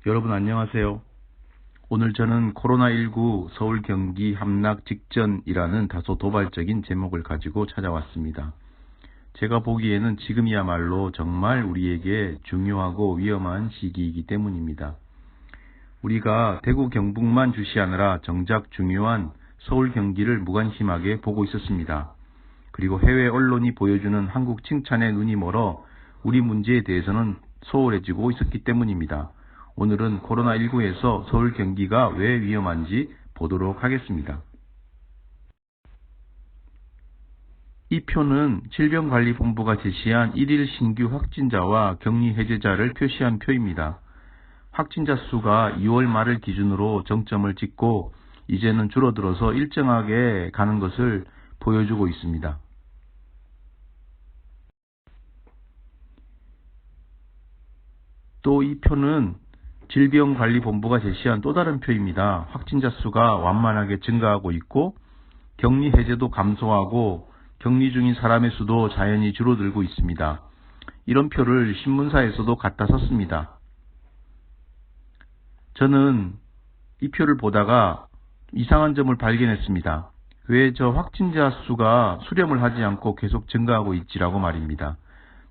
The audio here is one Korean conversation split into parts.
여러분 안녕하세요. 오늘 저는 코로나19 서울 경기 함락 직전이라는 다소 도발적인 제목을 가지고 찾아왔습니다. 제가 보기에는 지금이야말로 정말 우리에게 중요하고 위험한 시기이기 때문입니다. 우리가 대구 경북만 주시하느라 정작 중요한 서울 경기를 무관심하게 보고 있었습니다. 그리고 해외 언론이 보여주는 한국 칭찬에 눈이 멀어 우리 문제에 대해서는 소홀해지고 있었기 때문입니다. 오늘은 코로나19에서 서울 경기가 왜 위험한지 보도록 하겠습니다. 이 표는 질병관리본부가 제시한 1일 신규 확진자와 격리 해제자를 표시한 표입니다. 확진자 수가 2월 말을 기준으로 정점을 찍고 이제는 줄어들어서 일정하게 가는 것을 보여주고 있습니다. 또 이 표는 질병관리본부가 제시한 또 다른 표입니다. 확진자 수가 완만하게 증가하고 있고 격리 해제도 감소하고 격리 중인 사람의 수도 자연히 줄어들고 있습니다. 이런 표를 신문사에서도 갖다 썼습니다. 저는 이 표를 보다가 이상한 점을 발견했습니다. 왜 저 확진자 수가 수렴을 하지 않고 계속 증가하고 있지라고 말입니다.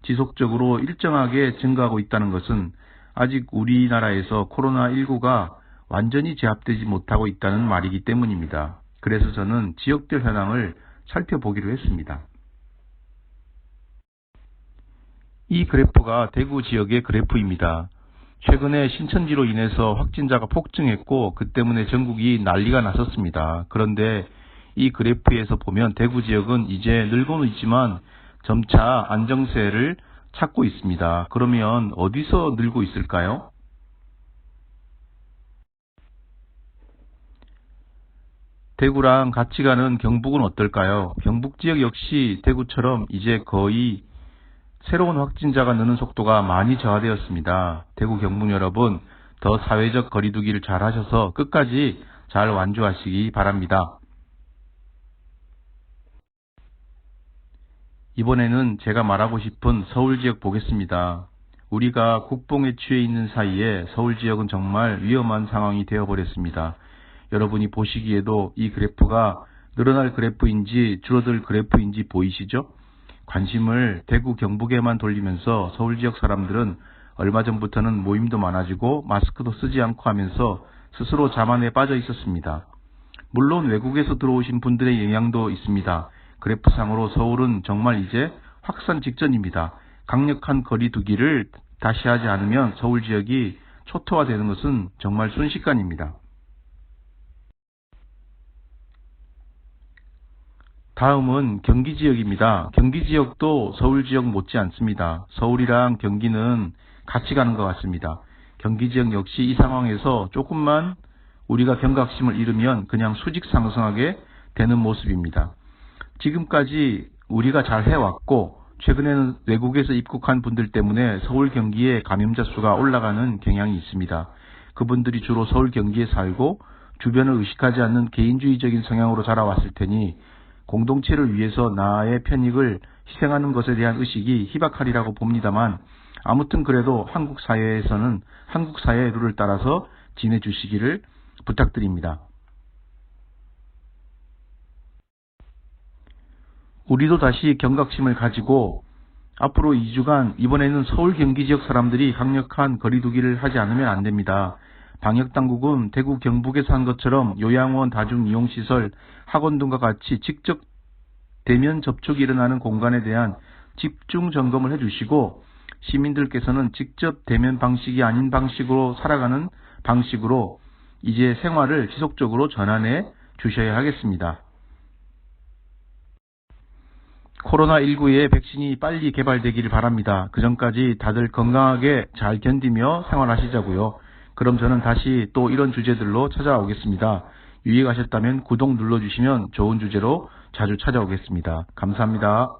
지속적으로 일정하게 증가하고 있다는 것은 아직 우리나라에서 코로나19가 완전히 제압되지 못하고 있다는 말이기 때문입니다. 그래서 저는 지역별 현황을 살펴보기로 했습니다. 이 그래프가 대구 지역의 그래프입니다. 최근에 신천지로 인해서 확진자가 폭증했고 그 때문에 전국이 난리가 났었습니다. 그런데 이 그래프에서 보면 대구 지역은 이제 늘고는 있지만 점차 안정세를 찾고 있습니다. 그러면 어디서 늘고 있을까요? 대구랑 같이 가는 경북은 어떨까요? 경북 지역 역시 대구처럼 이제 거의 새로운 확진자가 느는 속도가 많이 저하되었습니다. 대구 경북 여러분, 더 사회적 거리두기를 잘 하셔서 끝까지 잘 완주하시기 바랍니다. 이번에는 제가 말하고 싶은 서울 지역 보겠습니다. 우리가 국뽕에 취해 있는 사이에 서울 지역은 정말 위험한 상황이 되어버렸습니다. 여러분이 보시기에도 이 그래프가 늘어날 그래프인지 줄어들 그래프인지 보이시죠? 관심을 대구 경북에만 돌리면서 서울 지역 사람들은 얼마 전부터는 모임도 많아지고 마스크도 쓰지 않고 하면서 스스로 자만에 빠져 있었습니다. 물론 외국에서 들어오신 분들의 영향도 있습니다. 그래프상으로 서울은 정말 이제 확산 직전입니다. 강력한 거리두기를 다시 하지 않으면 서울 지역이 초토화되는 것은 정말 순식간입니다. 다음은 경기 지역입니다. 경기 지역도 서울 지역 못지 않습니다. 서울이랑 경기는 같이 가는 것 같습니다. 경기 지역 역시 이 상황에서 조금만 우리가 경각심을 잃으면 그냥 수직 상승하게 되는 모습입니다. 지금까지 우리가 잘 해왔고 최근에는 외국에서 입국한 분들 때문에 서울 경기의 감염자 수가 올라가는 경향이 있습니다. 그분들이 주로 서울 경기에 살고 주변을 의식하지 않는 개인주의적인 성향으로 자라왔을 테니 공동체를 위해서 나의 편익을 희생하는 것에 대한 의식이 희박하리라고 봅니다만 아무튼 그래도 한국 사회에서는 한국 사회의 룰을 따라서 지내주시기를 부탁드립니다. 우리도 다시 경각심을 가지고 앞으로 2주간 이번에는 서울 경기 지역 사람들이 강력한 거리두기를 하지 않으면 안 됩니다. 방역당국은 대구 경북에서 한 것처럼 요양원, 다중이용시설, 학원 등과 같이 직접 대면 접촉이 일어나는 공간에 대한 집중 점검을 해주시고 시민들께서는 직접 대면 방식이 아닌 방식으로 살아가는 방식으로 이제 생활을 지속적으로 전환해 주셔야 하겠습니다. 코로나19의 백신이 빨리 개발되기를 바랍니다. 그 전까지 다들 건강하게 잘 견디며 생활하시자고요. 그럼 저는 다시 또 이런 주제들로 찾아오겠습니다. 유익하셨다면 구독 눌러주시면 좋은 주제로 자주 찾아오겠습니다. 감사합니다.